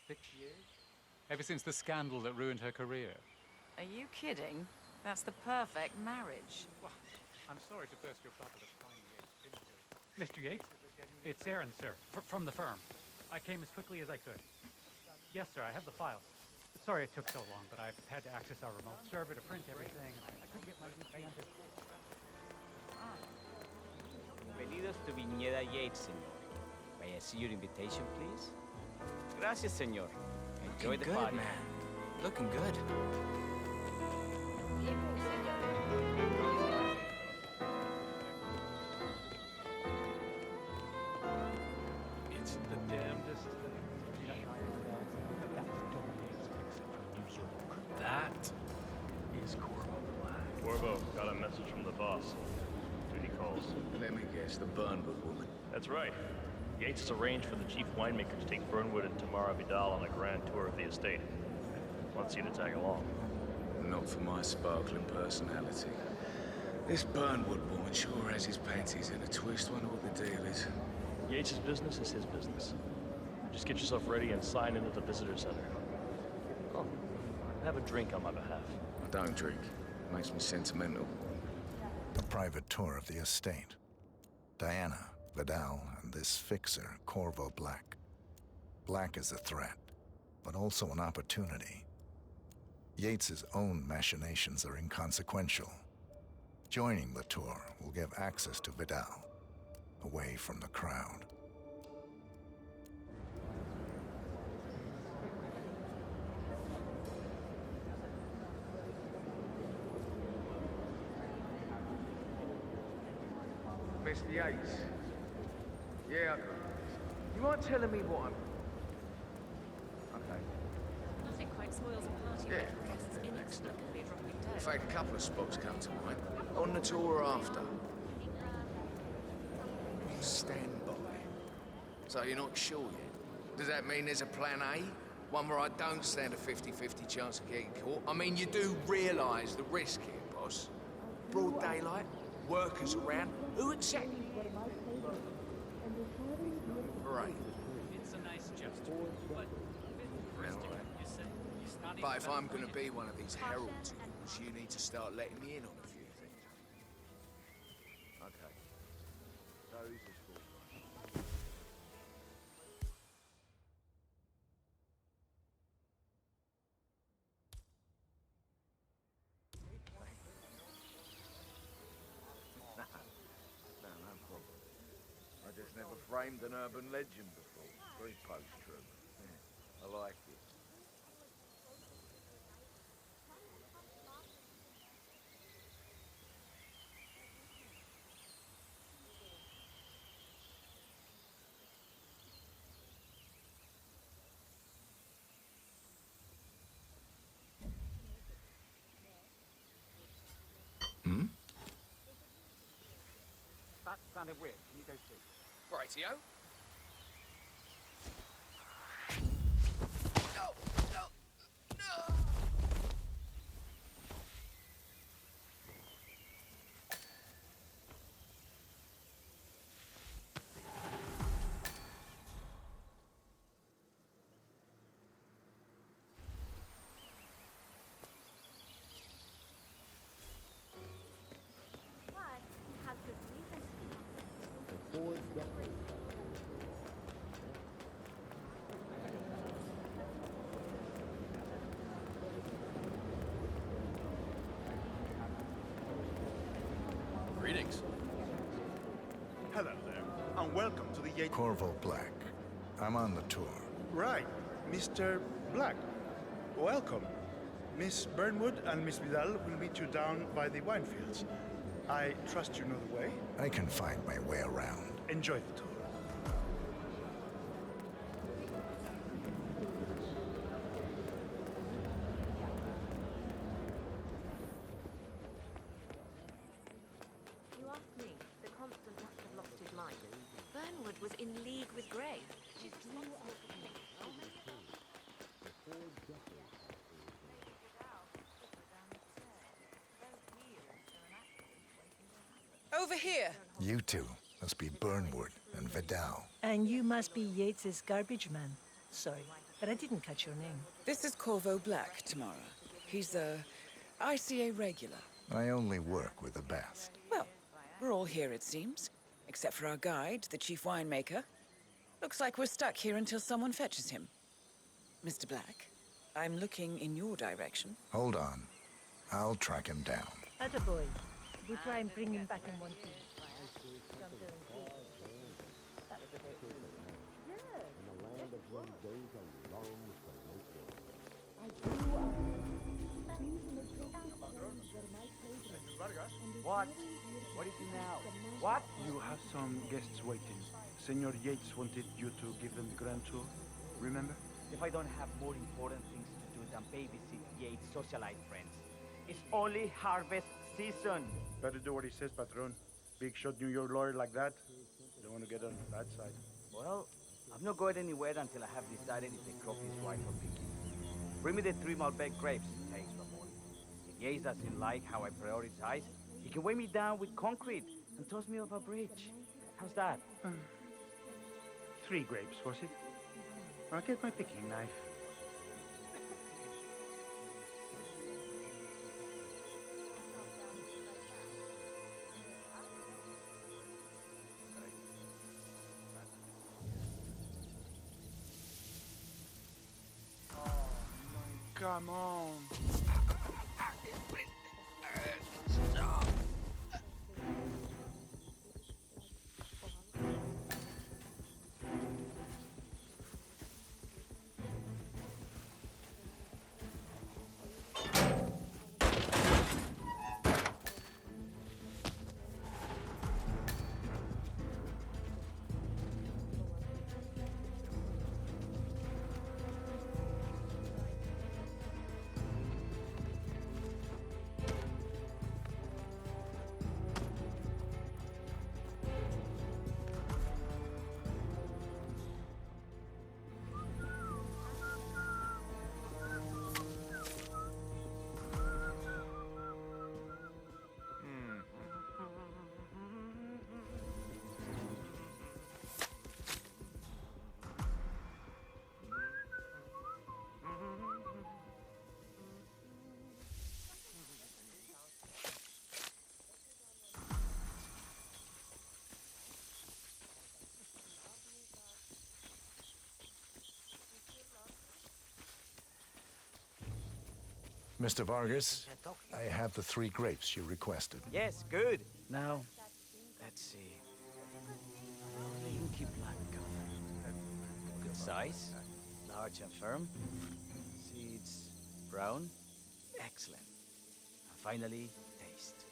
6 years? Ever since the scandal that ruined her career. Are you kidding? That's the perfect marriage. Well, I'm sorry to burst your bubble of fine Yates. Mr. Yates? It's Aaron, sir, from the firm. I came as quickly as I could. Yes, sir, I have the files. Sorry it took so long, but I've had to access our remote server to print everything. I couldn't get my VPN to... Bienvenidos to Viñeda Yates, señor. May I see your invitation, please? Gracias, señor. Enjoy the party. Man. Looking good. It's the damnedest thing. That is Corvo Black. Corvo, got a message from the boss. Duty calls. Let me guess, the Burnwood woman. That's right. Yates has arranged for the chief winemaker to take Burnwood and Tamara Vidal on a grand tour of the estate. Wants you to tag along. Not for my sparkling personality. This Burnwood woman sure has his panties in a twist. Wonder what the deal is. Yates' business is his business. Just get yourself ready and sign into the visitor center. Oh, have a drink on my behalf. I don't drink. Makes me sentimental. A private tour of the estate. Diana, Vidal, and this fixer, Corvo Black. Black is a threat, but also an opportunity. Yates's own machinations are inconsequential. Joining the tour will give access to Vidal, away from the crowd. Mr. Yates. Yeah, you aren't telling me what I'm... Okay. Nothing quite spoils a party Yeah. like guests inexplicably dropping dead. In fact, a couple of spots come to mind. On the tour after. Stand by. So you're not sure yet? Does that mean there's a plan A? One where I don't stand a 50-50 chance of getting caught? I mean, you do realise the risk here, boss. Broad daylight, workers around. Who exactly? Right. It's a nice gesture, but... But if I'm going to be one of these herald tours, you need to start letting me in on a few things. Okay. So who's this for? No problem. I just never framed an urban legend before. Very post-true. Yeah, I like it. That sounded weird. Can you go see? Rightio. No! No! No! Greetings. Hello there, and welcome to the Yates... Corvo Black. I'm on the tour. Right, Mr. Black. Welcome. Miss Burnwood and Miss Vidal will meet you down by the wine fields. I trust you know the way. I can find my way around. Enjoy the tour. You asked me. The Constant must have lost his mind. Burnwood was in league with Grey. She's responsible for me. Over here. You two must be Burnwood and Vidal. And you must be Yates's garbage man. Sorry, but I didn't catch your name. This is Corvo Black, Tamara. He's a ICA regular. I only work with the best. Well, we're all here, it seems. Except for our guide, the chief winemaker. Looks like we're stuck here until someone fetches him. Mr. Black, I'm looking in your direction. Hold on. I'll track him down. Attaboy. We'll try and bring him back in one piece. What? What is it now? What? You have some guests waiting. Senor Yates wanted you to give them the grand tour. Remember? If I don't have more important things to do than babysit Yates' socialite friends. It's only harvest season. Better do what he says, Patron. Big shot New York lawyer like that. Don't want to get on the bad side. Well, I'm not going anywhere until I have decided if the crop is right for picking. Bring me the 3 Malbec grapes, thanks, Ramon. If Yates doesn't like how I prioritize, he can weigh me down with concrete and toss me off a bridge. How's that? 3 grapes, was it? I'll get my picking knife. Come on. Mr. Vargas, I have the 3 grapes you requested. Yes, good. Now, let's see. Inky black color. Good size, large and firm. Seeds brown. Excellent. And finally, taste.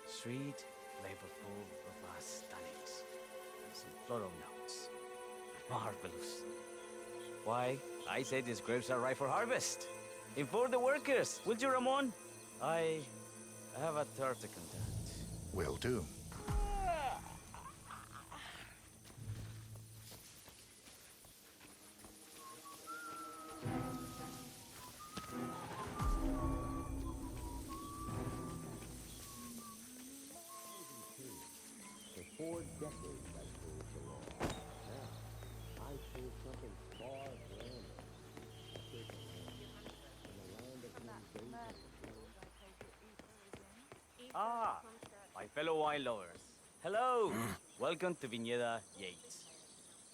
Sweet, flavorful, robust tannins. Some floral notes. Marvelous. Why, I say these grapes are ripe for harvest. Inform the workers, will you, Ramon? I have a third to conduct. Will do. For 4 decades I pulled the law. Now, I pull something far grander. Ah, my fellow wine lovers. Hello. Welcome to Viñeda Yates.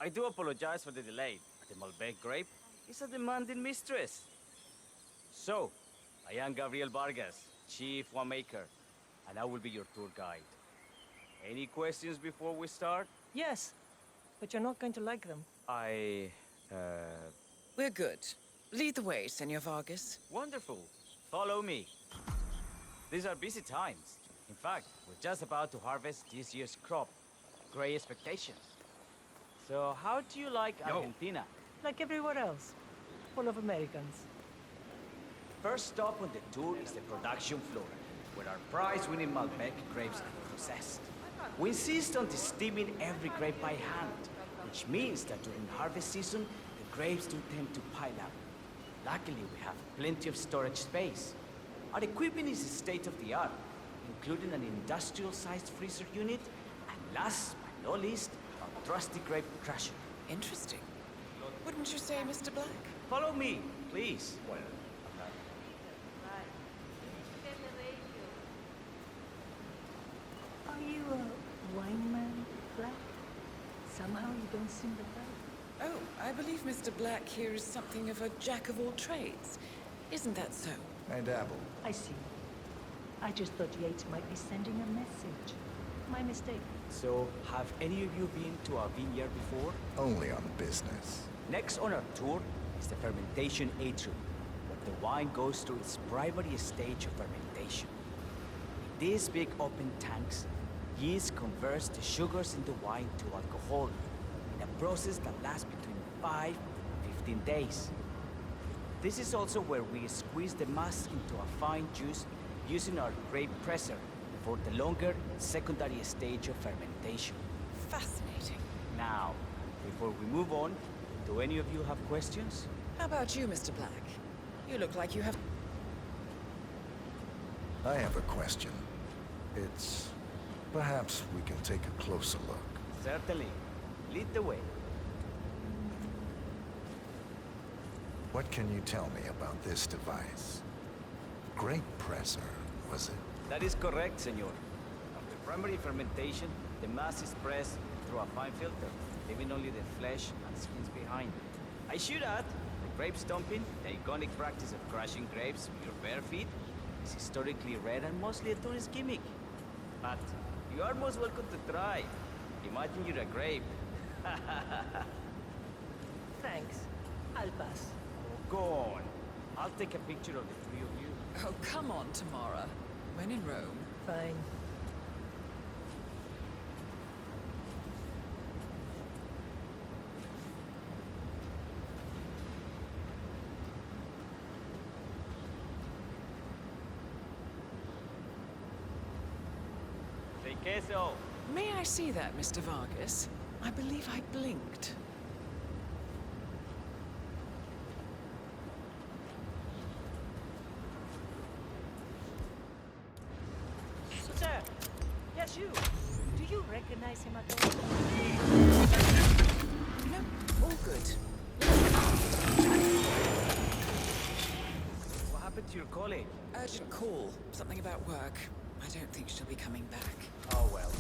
I do apologize for the delay. The Malbec grape is a demanding mistress. So, I am Gabriel Vargas, chief winemaker, and I will be your tour guide. Any questions before we start? Yes, but you're not going to like them. We're good. Lead the way, Senor Vargas. Wonderful. Follow me. These are busy times. In fact, we're just about to harvest this year's crop. Great expectations. So, how do you like Argentina? Like everywhere else. Full of Americans. First stop on the tour is the production floor, where our prize-winning Malbec grapes are processed. We insist on steaming every grape by hand, which means that during harvest season, the grapes do tend to pile up. Luckily, we have plenty of storage space. Our equipment is state-of-the-art, including an industrial-sized freezer unit, and last but not least, a trusty grape crusher. Interesting. wouldn't you say, Mr. Black? Follow me, please. Are you a wine man, Black? Somehow you don't seem the type. Oh, I believe Mr. Black here is something of a jack of all trades. Isn't that so? I dabble. I see. I just thought Yates might be sending a message. My mistake. So, have any of you been to our vineyard before? Only on business. Next on our tour is the fermentation atrium, where the wine goes through its primary stage of fermentation. In these big open tanks, yeast converts the sugars in the wine to alcohol, in a process that lasts between 5 and 15 days. This is also where we squeeze the mass into a fine juice using our grape presser for the longer secondary stage of fermentation. Fascinating. Now, before we move on, do any of you have questions? How about you, Mr. Black? You look like you have... I have a question. It's... perhaps we can take a closer look. Certainly. Lead the way. What can you tell me about this device? Grape presser, was it? That is correct, senor. After primary fermentation, the mass is pressed through a fine filter, leaving only the flesh and skins behind. I should add, the grape stomping, the iconic practice of crushing grapes with your bare feet, is historically rare and mostly a tourist gimmick. But you are most welcome to try. Imagine you're a grape. Thanks. I'll pass. Oh, go on. I'll take a picture of the three of you. Oh, come on, Tamara. When in Rome. Fine. Say queso. May I see that, Mr. Vargas? I believe I blinked. Sir! Yes, you! Do you recognize him at all? No, all good. What happened to your colleague? Urgent call. Something about work. I don't think she'll be coming back. Oh well.